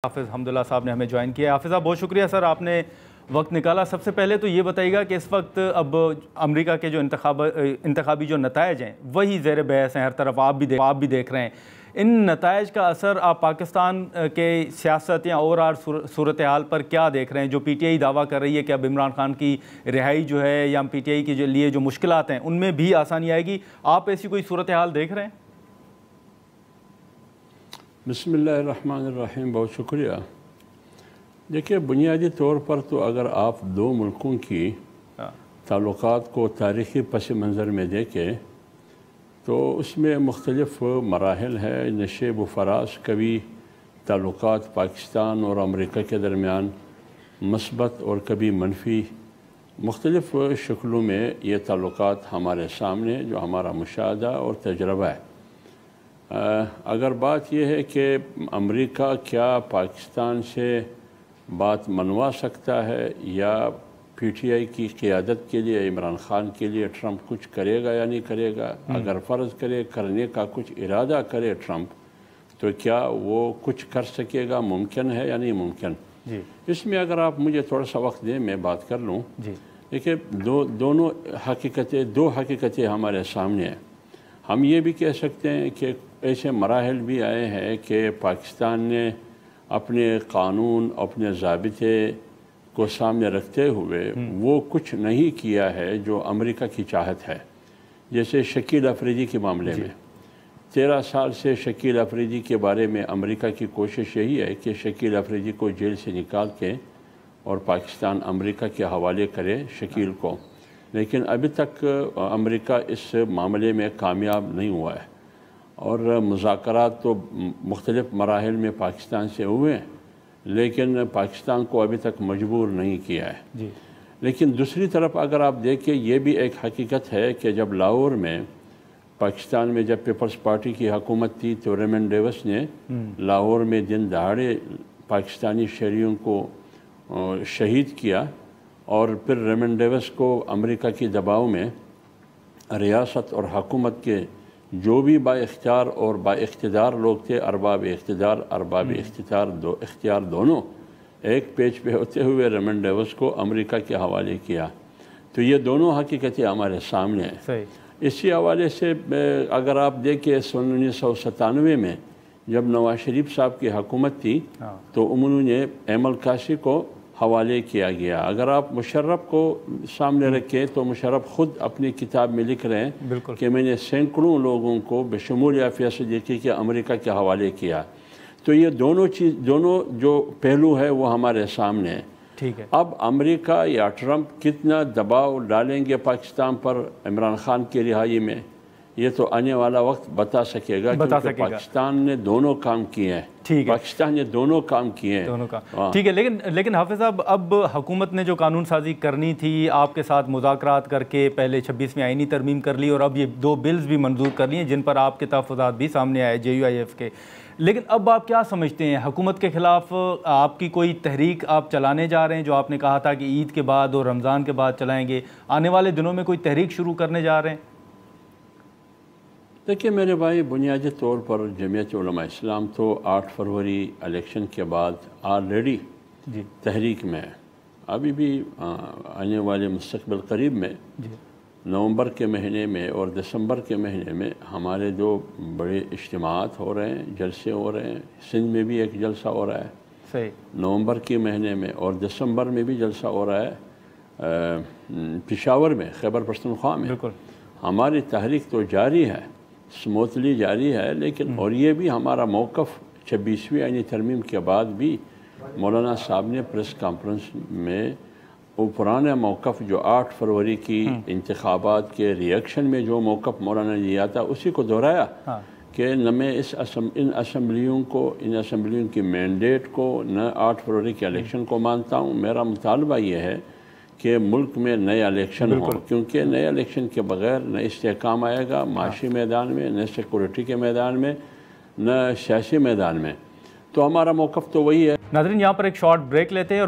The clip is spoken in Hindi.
हाफिज़ हम्दुल्ला साहब ने हमें ज्वाइन किया। हाफिज़ साहब बहुत शुक्रिया सर, आपने वक्त निकाला। सबसे पहले तो ये बताइएगा कि इस वक्त अब अमेरिका के जो इंतखाबी जो नताइज हैं वही ज़ेर बहस हैं हर तरफ, आप भी देख रहे हैं। इन नताइज का असर आप पाकिस्तान के सियासत या और सूरत हाल पर क्या देख रहे हैं? जो PTI दावा कर रही है कि अब इमरान खान की रिहाई जो है या PTI के लिए जो मुश्किलात हैं उनमें भी आसानी आएगी, आप ऐसी कोई सूरत हाल देख रहे हैं? बिस्मिल्लाहिर्रहमानिर्रहीम, बहुत शुक्रिया। देखिए, बुनियादी तौर पर तो अगर आप दो मुल्कों की ताल्लुकात को तारीख़ी पस मंज़र में देखें तो उसमें मुख्तलिफ़ मराहिल है, नशेब व फरास। कभी ताल्लुकात पाकिस्तान और अमेरिका के दरमियान मस्बत और कभी मनफी, मुख्तलिफ़ शक्लों में ये ताल्लुकात हमारे सामने जो हमारा मुशाहदा और तजर्बा है। अगर बात यह है कि अमेरिका क्या पाकिस्तान से बात मनवा सकता है या PTI की क़ियादत के लिए, इमरान ख़ान के लिए ट्रंप कुछ करेगा या नहीं करेगा, अगर फ़र्ज़ करे करने का कुछ इरादा करे ट्रंप, तो क्या वो कुछ कर सकेगा, मुमकिन है या नहीं मुमकिन? इसमें अगर आप मुझे थोड़ा सा वक्त दें मैं बात कर लूँ। देखिए, दो हकीकतें हमारे सामने हैं। हम ये भी कह सकते हैं कि ऐसे मराहल भी आए हैं कि पाकिस्तान ने अपने कानून, अपने ज़ाबिते को सामने रखते हुए वो कुछ नहीं किया है जो अमेरिका की चाहत है। जैसे शकील अफरीदी के मामले में 13 साल से शकील अफरीदी के बारे में अमेरिका की कोशिश यही है कि शकील अफरीदी को जेल से निकाल के और पाकिस्तान अमेरिका के हवाले करे शकील को, लेकिन अभी तक अमेरिका इस मामले में कामयाब नहीं हुआ है। और मुज़ाकरात तो मुख्तलिफ़ मराहिल में पाकिस्तान से हुए हैं, लेकिन पाकिस्तान को अभी तक मजबूर नहीं किया है। लेकिन दूसरी तरफ अगर आप देखें, ये भी एक हकीकत है कि जब लाहौर में पाकिस्तान में जब पीपल्स पार्टी की हुकूमत थी तो रेमंड डेविस ने लाहौर में दिन दहाड़े पाकिस्तानी शहरियों को शहीद किया और फिर रेमंड डेविस को अमेरिका की दबाव में रियासत और हुकूमत के जो भी बाइख्तियार और बाइख्तियार लोग थे, अरबाब इख्तियार दोनों एक पेज पे होते हुए रेमंड डेविस को अमेरिका के हवाले किया। तो ये दोनों हकीकतें हमारे सामने हैं। इसी हवाले से अगर आप देखें 1997 में जब नवाज शरीफ साहब की हुकूमत थी तो उन्होंने एमल काशी को हवाले किया गया। अगर आप मुशर्रफ को सामने रखें तो मुशर्रफ ख़ुद अपनी किताब में लिख रहे हैं कि मैंने सैकड़ों लोगों को बशमूल आफिया सिद्दीकी के अमेरिका के हवाले किया। तो ये दोनों जो पहलू है वो हमारे सामने है। ठीक है। अब अमेरिका या ट्रंप कितना दबाव डालेंगे पाकिस्तान पर इमरान खान की रिहाई में, ये तो आने वाला वक्त बता सकेगा। पाकिस्तान ने दोनों काम किए हैं। ठीक है, पाकिस्तान ने दोनों काम किए हैं, दोनों काम। ठीक है, लेकिन हाफिज़ साहब, अब हुकूमत ने जो कानून साजी करनी थी आपके साथ मुज़ाकरात करके पहले 26वीं आईनी तरमीम कर ली और अब ये 2 बिल्स भी मंजूर कर लिए जिन पर आपके तहफ़्फ़ुज़ात भी सामने आए JUIF के। लेकिन अब आप क्या समझते हैं, हुकूमत के ख़िलाफ़ आपकी कोई तहरीक आप चलाने जा रहे हैं जो आपने कहा था कि ईद के बाद और रमज़ान के बाद चलाएँगे, आने वाले दिनों में कोई तहरीक शुरू करने जा रहे हैं? देखिए मेरे भाई, बुनियादी तौर पर जमीयत उलमा इस्लाम तो 8 फरवरी इलेक्शन के बाद ऑलरेडी तहरीक में है। अभी भी आने वाले मुस्तक़बिल करीब में नवंबर के महीने में और दिसंबर के महीने में हमारे जो बड़े इज्तिमात हो रहे हैं, जलसे हो रहे हैं। सिंध में भी एक जलसा हो रहा है सही नवंबर के महीने में, और दिसंबर में भी जलसा हो रहा है पेशावर में, खैबर पख्तूनख्वा में। हमारी तहरीक तो जारी है, स्मूथली जारी है। लेकिन और ये भी हमारा मौक़िफ़ 26वीं आईनी तरमीम के बाद भी मौलाना साहब ने प्रेस कॉन्फ्रेंस में वो पुराना मौक़िफ़ जो 8 फरवरी की इंतखाबात के रिएक्शन में जो मौक़िफ़ मौलाना ने लिया था उसी को दोहराया कि न मैं इन असम्बलियों की मैंडेट को, न 8 फरवरी के इलेक्शन को मानता हूँ। मेरा मुतालबा ये है कि मुल्क में नया इलेक्शन हो, क्योंकि नए इलेक्शन के बगैर न इस्तेहकाम आएगा माशी मैदान में, न सिक्योरिटी के मैदान में, न सियासी मैदान में। तो हमारा मौक़िफ़ तो वही है। नाज़रीन, यहाँ पर एक शॉर्ट ब्रेक लेते हैं और